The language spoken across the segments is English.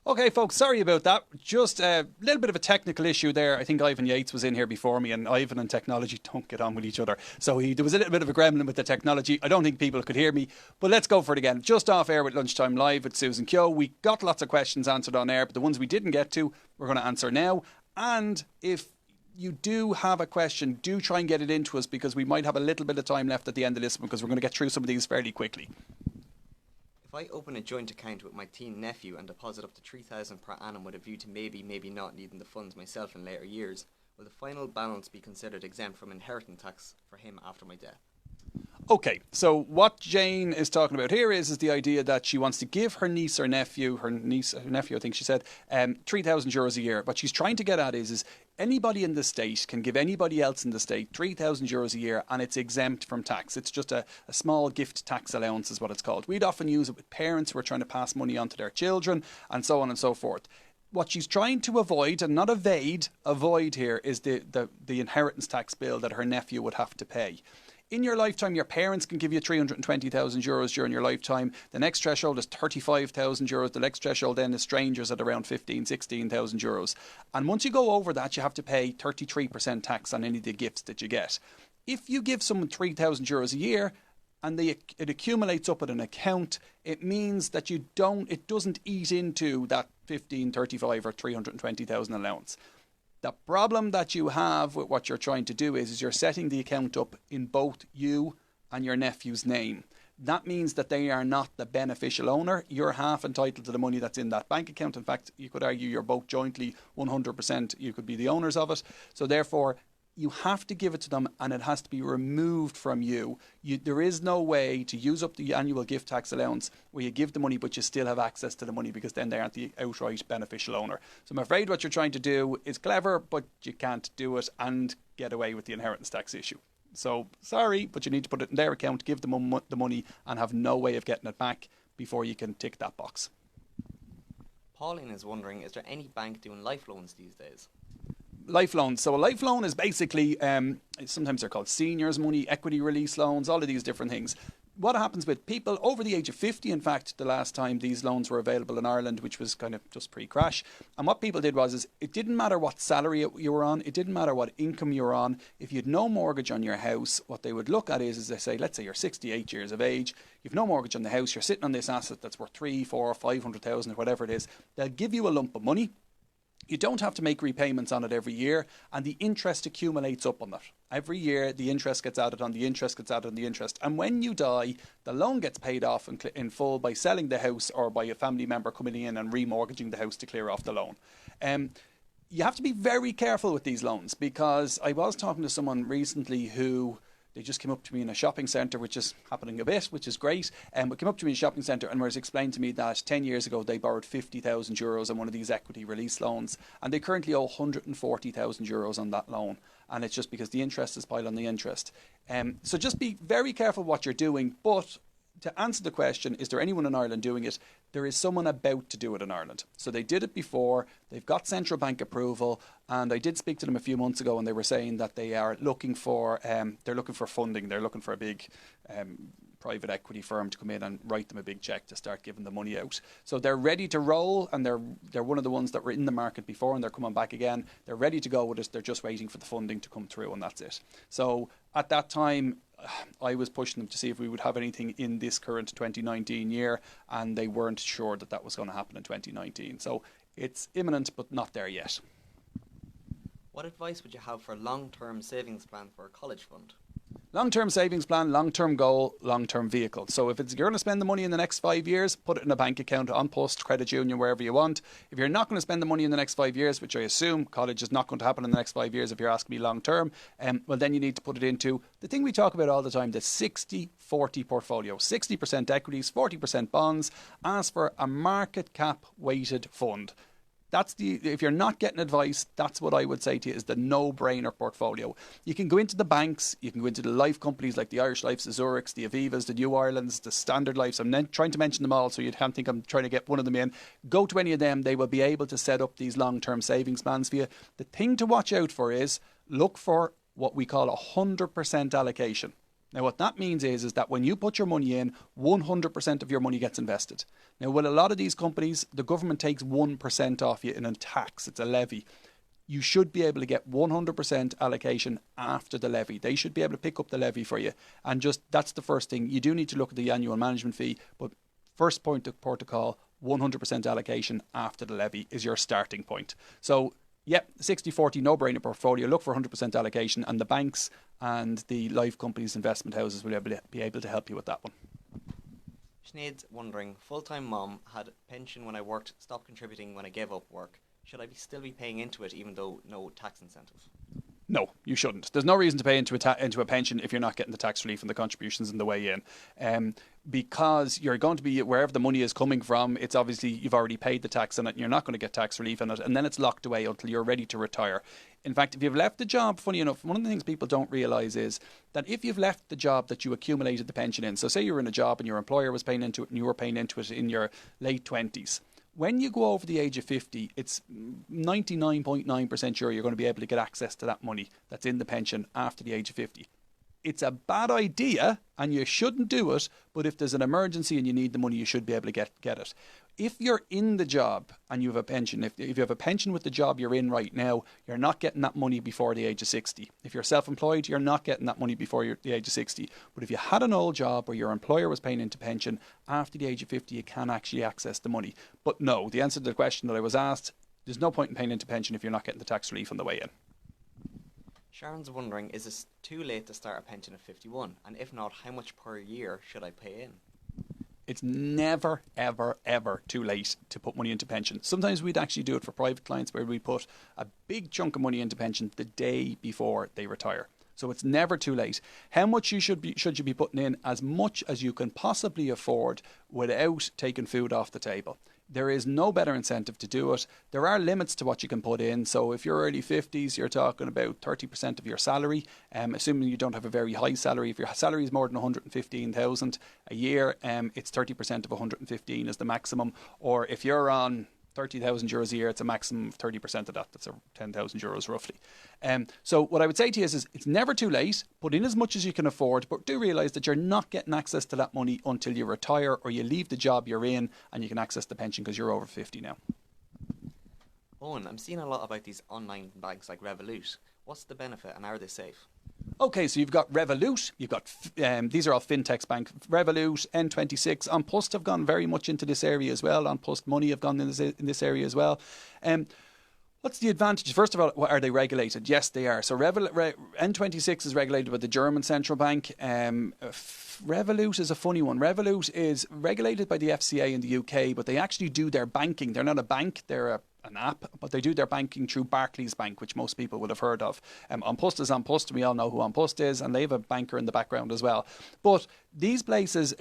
Okay, folks, sorry about that. Just a little bit of a technical issue there. I think Ivan Yates was in here before me, and Ivan and technology don't get on with each other. So there was a little bit of a gremlin with the technology. I don't think people could hear me, but let's go for it again. Just off air with Lunchtime Live with Susan Keogh. We got lots of questions answered on air, but the ones we didn't get to, we're going to answer now. And if you do have a question, do try and get it into us, because we might have a little bit of time left at the end of this, because we're going to get through some of these fairly quickly. If I open a joint account with my teen nephew and deposit up to $3,000 per annum with a view to maybe not needing the funds myself in later years, will the final balance be considered exempt from inheritance tax for him after my death? Okay, so what Jane is talking about here is the idea that she wants to give her nephew, I think she said, €3,000 a year. What she's trying to get at is anybody in the state can give anybody else in the state €3,000 a year, and it's exempt from tax. It's just a small gift tax allowance is what it's called. We'd often use it with parents who are trying to pass money on to their children, and so on and so forth. What she's trying to avoid, and not avoid here, is the inheritance tax bill that her nephew would have to pay. In your lifetime, your parents can give you €320,000 during your lifetime. The next threshold is €35,000. The next threshold then is strangers at around €16,000. And once you go over that, you have to pay 33% tax on any of the gifts that you get. If you give someone €3,000 a year and it accumulates up at an account, it means that it doesn't eat into that 15, 35 or 320,000 allowance. The problem that you have with what you're trying to do is you're setting the account up in both you and your nephew's name. That means that they are not the beneficial owner. You're half entitled to the money that's in that bank account. In fact, you could argue you're both jointly 100%. You could be the owners of it. So therefore, you have to give it to them, and it has to be removed from you. There is no way to use up the annual gift tax allowance where you give the money but you still have access to the money, because then they aren't the outright beneficial owner. So I'm afraid what you're trying to do is clever, but you can't do it and get away with the inheritance tax issue. So sorry, but you need to put it in their account, give them the money, and have no way of getting it back before you can tick that box. Pauline is wondering, is there any bank doing life loans these days? Life loans. So a life loan is basically, sometimes they're called seniors money, equity release loans, all of these different things. What happens with people over the age of 50, in fact, the last time these loans were available in Ireland, which was kind of just pre-crash. And what people did was it didn't matter what salary you were on, it didn't matter what income you were on. If you had no mortgage on your house, what they would look at is they say, let's say you're 68 years of age, you've no mortgage on the house, you're sitting on this asset that's worth 3, 4, 500,000 or whatever it is. They'll give you a lump of money. You don't have to make repayments on it every year, and the interest accumulates up on that. Every year, the interest gets added on the interest gets added on the interest. And when you die, the loan gets paid off in full by selling the house or by a family member coming in and remortgaging the house to clear off the loan. You have to be very careful with these loans, because I was talking to someone recently who they just came up to me in a shopping centre, which is happening a bit, which is great. But came up to me in a shopping centre and was explained to me that 10 years ago they borrowed €50,000 on one of these equity release loans, and they currently owe €140,000 on that loan. And it's just because the interest is piled on the interest. So just be very careful what you're doing. But to answer the question, is there anyone in Ireland doing it? There is someone about to do it in Ireland. So they did it before, they've got central bank approval, and I did speak to them a few months ago, and they were saying that they are looking for funding. They're looking for a big private equity firm to come in and write them a big check to start giving the money out. So they're ready to roll, and they're one of the ones that were in the market before, and they're coming back again. They're ready to go with it. They're just waiting for the funding to come through, and that's it. So at that time, I was pushing them to see if we would have anything in this current 2019 year, and they weren't sure that was going to happen in 2019. So it's imminent, but not there yet. What advice would you have for a long-term savings plan for a college fund? Long-term savings plan, long-term goal, long-term vehicle. So if you're going to spend the money in the next 5 years, put it in a bank account, on Post, credit union, wherever you want. If you're not going to spend the money in the next 5 years, which I assume college is not going to happen in the next 5 years if you're asking me long-term, well, then you need to put it into the thing we talk about all the time, the 60-40 portfolio. 60% equities, 40% bonds. Ask for a market cap weighted fund. If you're not getting advice, that's what I would say to you is the no-brainer portfolio. You can go into the banks, you can go into the life companies like the Irish Lifes, the Zurichs, the Avivas, the New Irelands, the Standard Lifes. I'm trying to mention them all so you can't think I'm trying to get one of them in. Go to any of them. They will be able to set up these long-term savings plans for you. The thing to watch out for is look for what we call 100% allocation. Now, what that means is that when you put your money in, 100% of your money gets invested. Now, with a lot of these companies, the government takes 1% off you in a tax. It's a levy. You should be able to get 100% allocation after the levy. They should be able to pick up the levy for you. And just that's the first thing. You do need to look at the annual management fee, but first point of protocol, 100% allocation after the levy is your starting point. So, yep, 60-40 no-brainer portfolio. Look for 100% allocation, and the banks and the life companies, investment houses will be able to help you with that one. Sinead's wondering, full-time mom, had pension when I worked, stopped contributing when I gave up work. Should I still be paying into it even though no tax incentive? No, you shouldn't. There's no reason to pay into a pension if you're not getting the tax relief and the contributions in the way in. Because you're going to be, wherever the money is coming from, it's obviously you've already paid the tax on it and you're not going to get tax relief on it, and then it's locked away until you're ready to retire. In fact, if you've left the job, funny enough, one of the things people don't realise is that if you've left the job that you accumulated the pension in, so say you were in a job and your employer was paying into it and you were paying into it in your late 20s, when you go over the age of 50, it's 99.9% sure you're going to be able to get access to that money that's in the pension after the age of 50. It's a bad idea and you shouldn't do it, but if there's an emergency and you need the money, you should be able to get it. If you're in the job and you have a pension, if you have a pension with the job you're in right now, you're not getting that money before the age of 60. If you're self-employed, you're not getting that money before the age of 60. But if you had an old job where your employer was paying into pension, after the age of 50, you can actually access the money. But no, the answer to the question that I was asked, there's no point in paying into pension if you're not getting the tax relief on the way in. Sharon's wondering, is it too late to start a pension at 51? And if not, how much per year should I pay in? It's never, ever, ever too late to put money into pension. Sometimes we'd actually do it for private clients where we put a big chunk of money into pension the day before they retire. So it's never too late. How much should you be putting in? As much as you can possibly afford without taking food off the table. There is no better incentive to do it. There are limits to what you can put in. So if you're early 50s, you're talking about 30% of your salary, assuming you don't have a very high salary. If your salary is more than 115,000 a year, it's 30% of 115 is the maximum. Or if you're on 30,000 euros a year, it's a maximum of 30% of that. That's 10,000 euros roughly. So what I would say to you is it's never too late. Put in as much as you can afford, but do realise that you're not getting access to that money until you retire or you leave the job you're in and you can access the pension because you're over 50 now. Eoin, I'm seeing a lot about these online banks like Revolut. What's the benefit and are they safe? Okay, so you've got Revolut, you've got, these are all Fintechs bank, Revolut, N26, An Post have gone very much into this area as well, An Post Money have gone in this area as well. What's the advantage? First of all, are they regulated? Yes, they are. So N26 is regulated by the German central bank. Revolut is a funny one. Revolut is regulated by the FCA in the UK, but they actually do their banking. They're not a bank, they're an app, but they do their banking through Barclays Bank, which most people would have heard of. An Post is An Post, we all know who An Post is, and they have a banker in the background as well. But these places,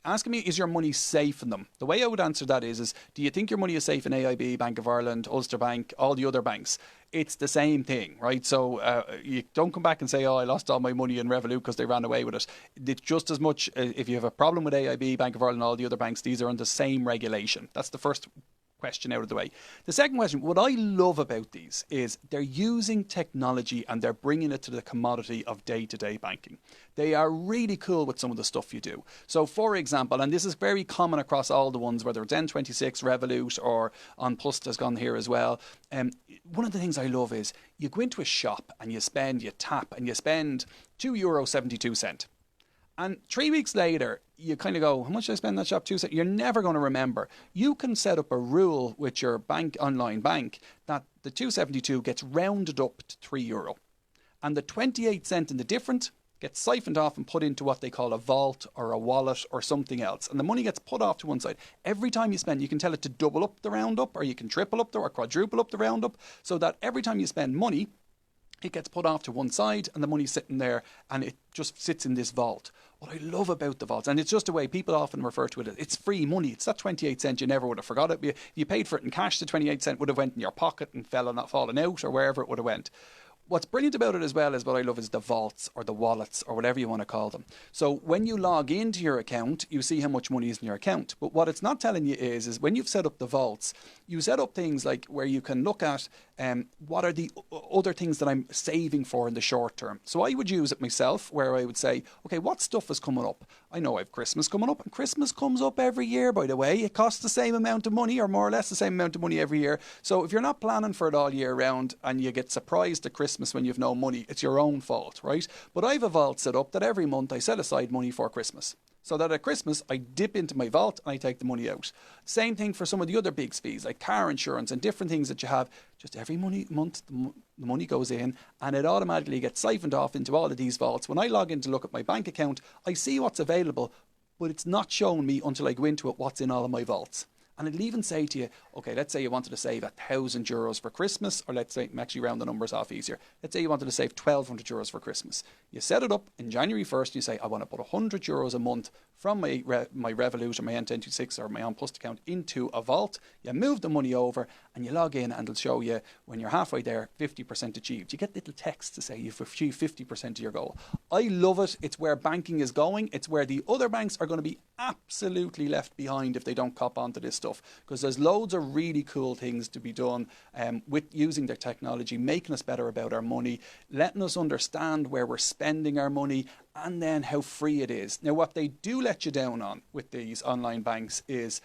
asking me, is your money safe in them? The way I would answer that is do you think your money is safe in AIB, Bank of Ireland, Ulster Bank, all the other banks? It's the same thing, right? So you don't come back and say, oh, I lost all my money in Revolut because they ran away with it. It's just as much, if you have a problem with AIB, Bank of Ireland, all the other banks, these are under the same regulation. That's the first question out of the way. The second question, what I love about these is they're using technology and they're bringing it to the commodity of day-to-day banking. They are really cool with some of the stuff you do. So for example, and this is very common across all the ones, whether it's N26, Revolut or An Post has gone here as well. One of the things I love is you go into a shop and you tap and you spend €2.72. And 3 weeks later, you kind of go, how much did I spend in that shop? €2. You're never going to remember. You can set up a rule with your bank, online bank, that the 272 gets rounded up to €3. And the 28 cent in the difference gets siphoned off and put into what they call a vault or a wallet or something else. And the money gets put off to one side. Every time you spend, you can tell it to double up the roundup, or you can triple up or quadruple up the roundup, so that every time you spend money, it gets put off to one side and the money's sitting there and it just sits in this vault. What I love about the vaults, and it's just a way people often refer to it, it's free money. It's that 28 cent, you never would have forgot it. You paid for it in cash, the 28 cent would have went in your pocket and fallen out or wherever it would have went. What's brilliant about it as well is what I love is the vaults or the wallets or whatever you want to call them. So when you log into your account, you see how much money is in your account. But what it's not telling you is when you've set up the vaults, you set up things like where you can look at what are the other things that I'm saving for in the short term. So I would use it myself where I would say, okay, what stuff is coming up? I know I have Christmas coming up, and Christmas comes up every year, by the way. It costs the same amount of money or more or less the same amount of money every year. So if you're not planning for it all year round and you get surprised at Christmas when you've no money, it's your own fault, right? But I've a vault set up that every month I set aside money for Christmas. So that at Christmas, I dip into my vault and I take the money out. Same thing for some of the other big fees, like car insurance and different things that you have. Just every month, the money goes in and it automatically gets siphoned off into all of these vaults. When I log in to look at my bank account, I see what's available, but it's not showing me until I go into it what's in all of my vaults. And it'll even say to you, okay, let's say you wanted to save €1,000 for Christmas, or let's say, I'm actually round the numbers off easier. Let's say you wanted to save €1,200 for Christmas. You set it up in January 1st, you say, I want to put €100 a month from my Revolut or my N26 or my OnPlus account into a vault. You move the money over and you log in and it'll show you when you're halfway there, 50% achieved. You get little text to say you've achieved 50% of your goal. I love it. It's where banking is going. It's where the other banks are going to be absolutely left behind if they don't cop onto this stuff, because there's loads of really cool things to be done with using their technology, making us better about our money, letting us understand where we're spending our money, and then how free it is. Now, what they do let you down on with these online banks is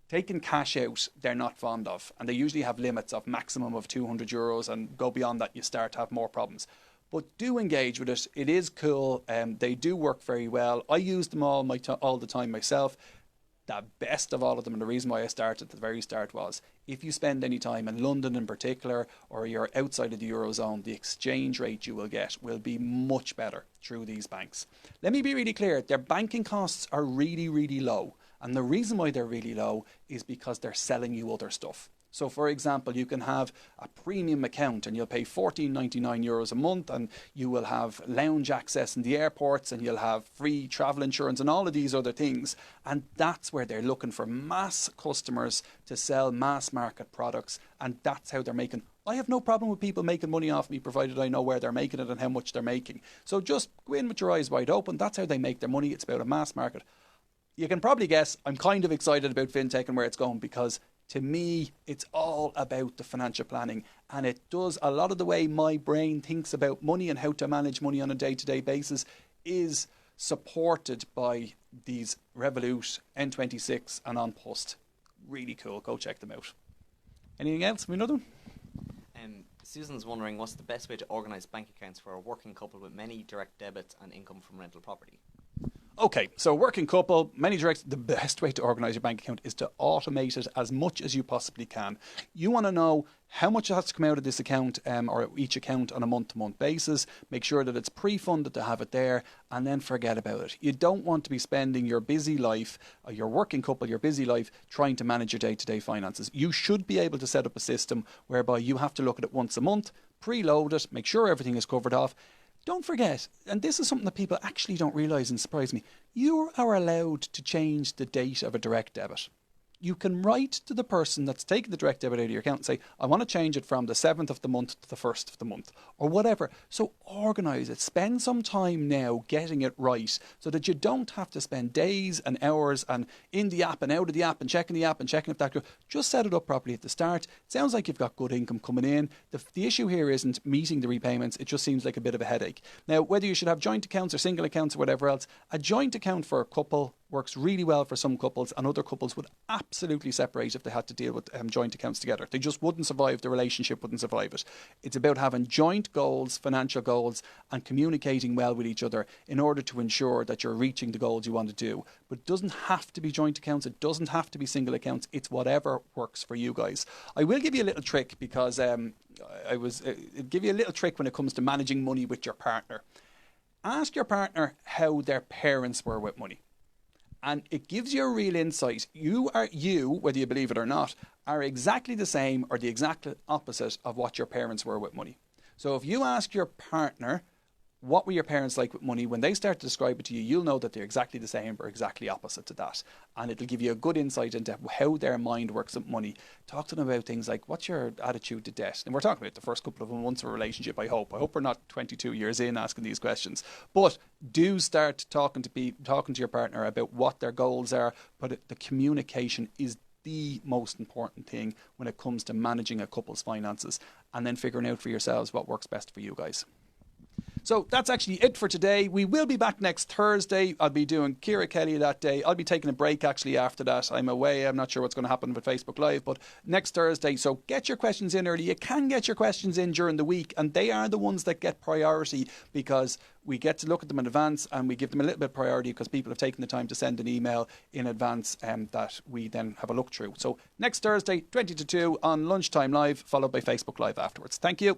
taking cash out, they're not fond of. And they usually have limits of maximum of €200, and go beyond that, you start to have more problems. But do engage with it. It is cool. They do work very well. I use them all the time myself. The best of all of them, and the reason why I started at the very start was, if you spend any time in London in particular, or you're outside of the Eurozone, the exchange rate you will get will be much better through these banks. Let me be really clear, their banking costs are really, really low. And the reason why they're really low is because they're selling you other stuff. So, for example, you can have a premium account and you'll pay €14.99 a month, and you will have lounge access in the airports, and you'll have free travel insurance and all of these other things. And that's where they're looking for mass customers to sell mass market products. And that's how they're making. I have no problem with people making money off me, provided I know where they're making it and how much they're making. So just go in with your eyes wide open. That's how they make their money. It's about a mass market. You can probably guess I'm kind of excited about fintech and where it's going, because to me, it's all about the financial planning, and it does a lot of the way my brain thinks about money and how to manage money on a day-to-day basis is supported by these Revolut, N26 and OnPlus. Really cool. Go check them out. Anything else? Another one? Susan's wondering, what's the best way to organise bank accounts for a working couple with many direct debits and income from rental property? Okay, so working couple, many directs, the best way to organise your bank account is to automate it as much as you possibly can. You want to know how much has to come out of this account or each account on a month-to-month basis. Make sure that it's pre-funded to have it there, and then forget about it. You don't want to be spending your busy life, your working couple, your busy life, trying to manage your day-to-day finances. You should be able to set up a system whereby you have to look at it once a month, preload it, make sure everything is covered off. Don't forget, and this is something that people actually don't realise and surprise me, you are allowed to change the date of a direct debit. You can write to the person that's taking the direct debit out of your account and say, I want to change it from the 7th of the month to the 1st of the month, or whatever. So organise it. Spend some time now getting it right, so that you don't have to spend days and hours and in the app and out of the app and checking if that goes. Just set it up properly at the start. It sounds like you've got good income coming in. The issue here isn't meeting the repayments. It just seems like a bit of a headache. Now, whether you should have joint accounts or single accounts or whatever else, a joint account for a couple works really well for some couples, and other couples would absolutely separate if they had to deal with joint accounts together. They just wouldn't survive. The relationship wouldn't survive it. It's about having joint goals, financial goals, and communicating well with each other in order to ensure that you're reaching the goals you want to do. But it doesn't have to be joint accounts. It doesn't have to be single accounts. It's whatever works for you guys. I will give you a little trick, because give you a little trick when it comes to managing money with your partner. Ask your partner how their parents were with money. And it gives you a real insight. You, whether you believe it or not, are exactly the same or the exact opposite of what your parents were with money. So if you ask your partner what were your parents like with money? When they start to describe it to you, you'll know that they're exactly the same or exactly opposite to that. And it'll give you a good insight into how their mind works with money. Talk to them about things like, what's your attitude to debt? And we're talking about the first couple of months of a relationship, I hope. I hope we're not 22 years in asking these questions. But do start talking to your partner about what their goals are. But the communication is the most important thing when it comes to managing a couple's finances, and then figuring out for yourselves what works best for you guys. So that's actually it for today. We will be back next Thursday. I'll be doing Ciara Kelly that day. I'll be taking a break actually after that. I'm away. I'm not sure what's going to happen with Facebook Live, but next Thursday. So get your questions in early. You can get your questions in during the week, and they are the ones that get priority because we get to look at them in advance and we give them a little bit of priority because people have taken the time to send an email in advance that we then have a look through. So next Thursday, 20 to 2 on Lunchtime Live, followed by Facebook Live afterwards. Thank you.